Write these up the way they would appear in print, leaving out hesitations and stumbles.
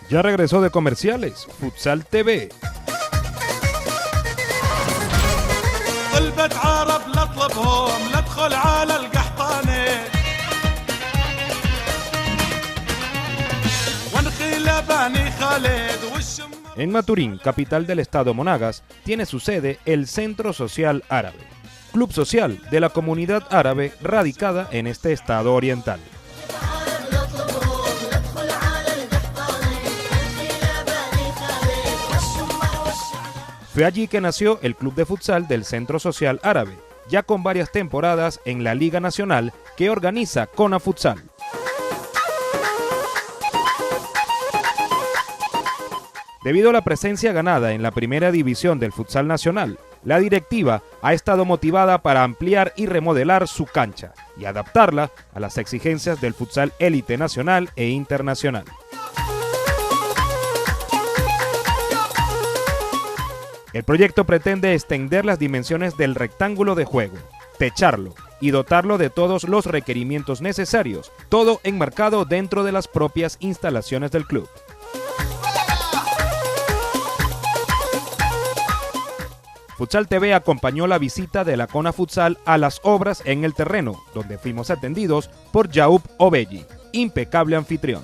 Ya regresó de comerciales, Futsal TV. طلبت عرب نطلبهم ندخل على القحطانة ونخيل بني خالد والشم. En Maturín, capital del estado Monagas, tiene su sede el Centro Social Árabe, club social de la comunidad árabe radicada en este estado oriental. Fue allí que nació el club de futsal del Centro Social Árabe, ya con varias temporadas en la Liga Nacional que organiza CONA Futsal. Debido a la presencia ganada en la primera división del futsal nacional, la directiva ha estado motivada para ampliar y remodelar su cancha y adaptarla a las exigencias del futsal élite nacional e internacional. El proyecto pretende extender las dimensiones del rectángulo de juego, techarlo y dotarlo de todos los requerimientos necesarios, todo enmarcado dentro de las propias instalaciones del club. Futsal TV acompañó la visita de la CONA Futsal a las obras en el terreno, donde fuimos atendidos por Yaub Obelli, impecable anfitrión.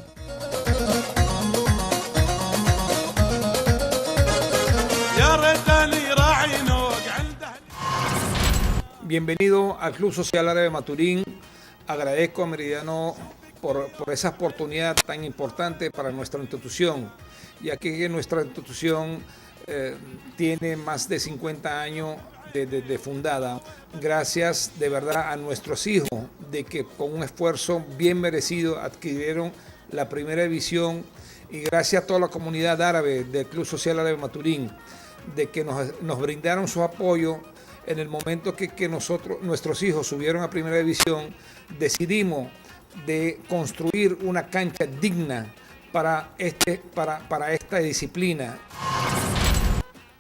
Bienvenido al Club Social Árabe Maturín. Agradezco a Meridiano por esa oportunidad tan importante para nuestra institución, ya que nuestra institución tiene más de 50 años de fundada, gracias de verdad a nuestros hijos, de que con un esfuerzo bien merecido adquirieron la primera división, y gracias a toda la comunidad árabe del Club Social Árabe Maturín, de que nos brindaron su apoyo en el momento que nuestros hijos subieron a primera división. Decidimos de construir una cancha digna para esta disciplina.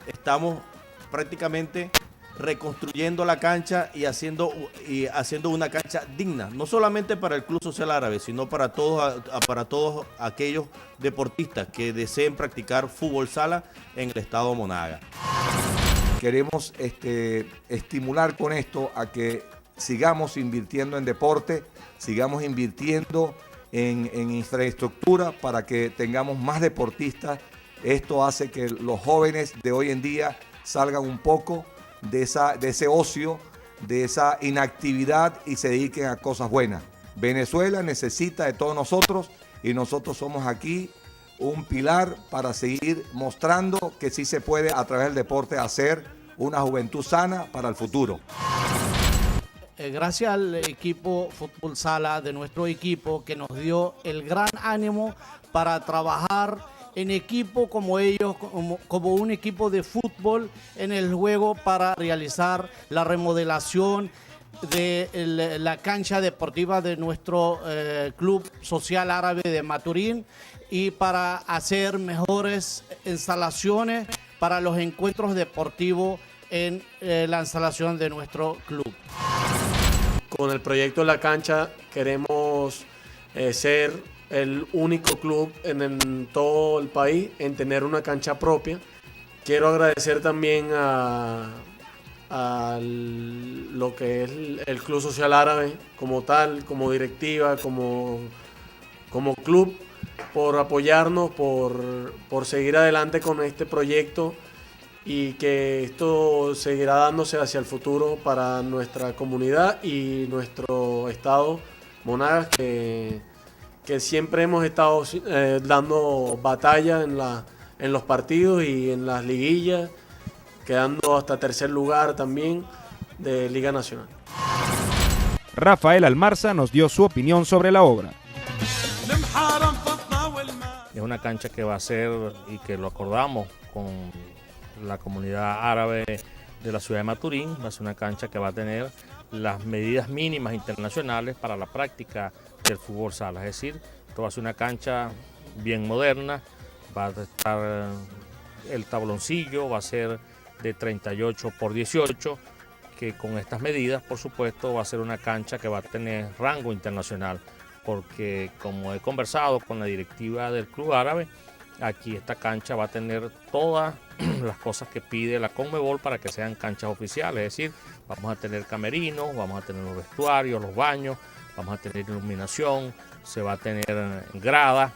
Estamos prácticamente reconstruyendo la cancha y haciendo una cancha digna, no solamente para el Club Social Árabe, sino para todos aquellos deportistas que deseen practicar fútbol sala en el estado Monagas. Queremos estimular con esto a que sigamos invirtiendo en deporte, sigamos invirtiendo en infraestructura para que tengamos más deportistas. Esto hace que los jóvenes de hoy en día salgan un poco de ese ocio, de esa inactividad y se dediquen a cosas buenas. Venezuela necesita de todos nosotros y nosotros somos aquí un pilar para seguir mostrando que sí se puede a través del deporte hacer una juventud sana para el futuro. Gracias al equipo Fútbol Sala de nuestro equipo, que nos dio el gran ánimo para trabajar en equipo como ellos, como un equipo de fútbol en el juego, para realizar la remodelación de la cancha deportiva de nuestro Club Social Árabe de Maturín, y para hacer mejores instalaciones para los encuentros deportivos en la instalación de nuestro club. Con el proyecto de la cancha queremos ser el único club en todo el país en tener una cancha propia. Quiero agradecer también a lo que es el Club Social Árabe como tal, como directiva, como club, por apoyarnos, por seguir adelante con este proyecto, y que esto seguirá dándose hacia el futuro para nuestra comunidad y nuestro estado Monagas, que siempre hemos estado dando batalla en los partidos y en las liguillas, quedando hasta tercer lugar también de Liga Nacional. Rafael Almarza nos dio su opinión sobre la obra. Es una cancha que va a ser, y que lo acordamos con la comunidad árabe de la ciudad de Maturín, va a ser una cancha que va a tener las medidas mínimas internacionales para la práctica del fútbol sala. Es decir, esto va a ser una cancha bien moderna, va a estar el tabloncillo, va a ser de 38 por 18, que con estas medidas, por supuesto, va a ser una cancha que va a tener rango internacional, porque como he conversado con la directiva del club árabe, Aquí esta cancha va a tener todas las cosas que pide la Conmebol para que sean canchas oficiales, es decir, vamos a tener camerinos, vamos a tener los vestuarios, los baños, vamos a tener iluminación, se va a tener grada,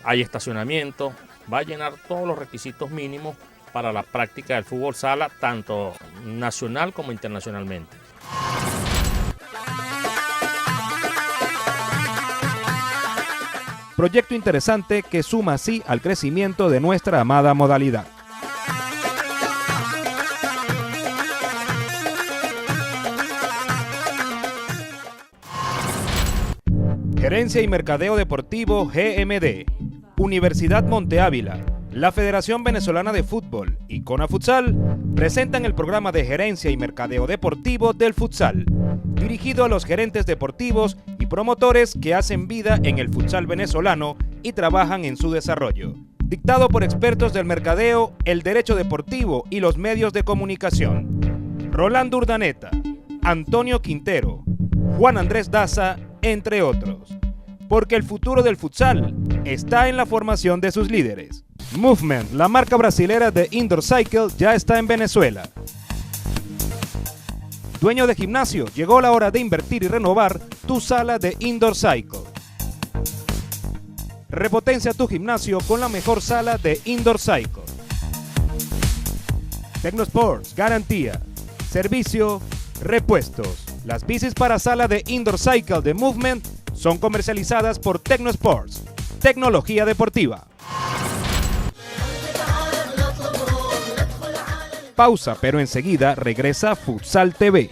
hay estacionamiento, va a llenar todos los requisitos mínimos para la práctica del fútbol sala, tanto nacional como internacionalmente. Proyecto interesante que suma así al crecimiento de nuestra amada modalidad. Gerencia y Mercadeo Deportivo GMD, Universidad Monte Ávila, la Federación Venezolana de Fútbol y CONAFUTSAL presentan el programa de Gerencia y Mercadeo Deportivo del Futsal, dirigido a los gerentes deportivos y promotores que hacen vida en el futsal venezolano y trabajan en su desarrollo. Dictado por expertos del mercadeo, el derecho deportivo y los medios de comunicación. Rolando Urdaneta, Antonio Quintero, Juan Andrés Daza, entre otros. Porque el futuro del futsal está en la formación de sus líderes. Movement, la marca brasilera de Indoor Cycle, ya está en Venezuela. Dueño de gimnasio, llegó la hora de invertir y renovar tu sala de Indoor Cycle. Repotencia tu gimnasio con la mejor sala de Indoor Cycle. Tecnosports, garantía, servicio, repuestos. Las bicis para sala de Indoor Cycle de Movement son comercializadas por Tecnosports, tecnología deportiva. Pausa, pero enseguida regresa Futsal TV.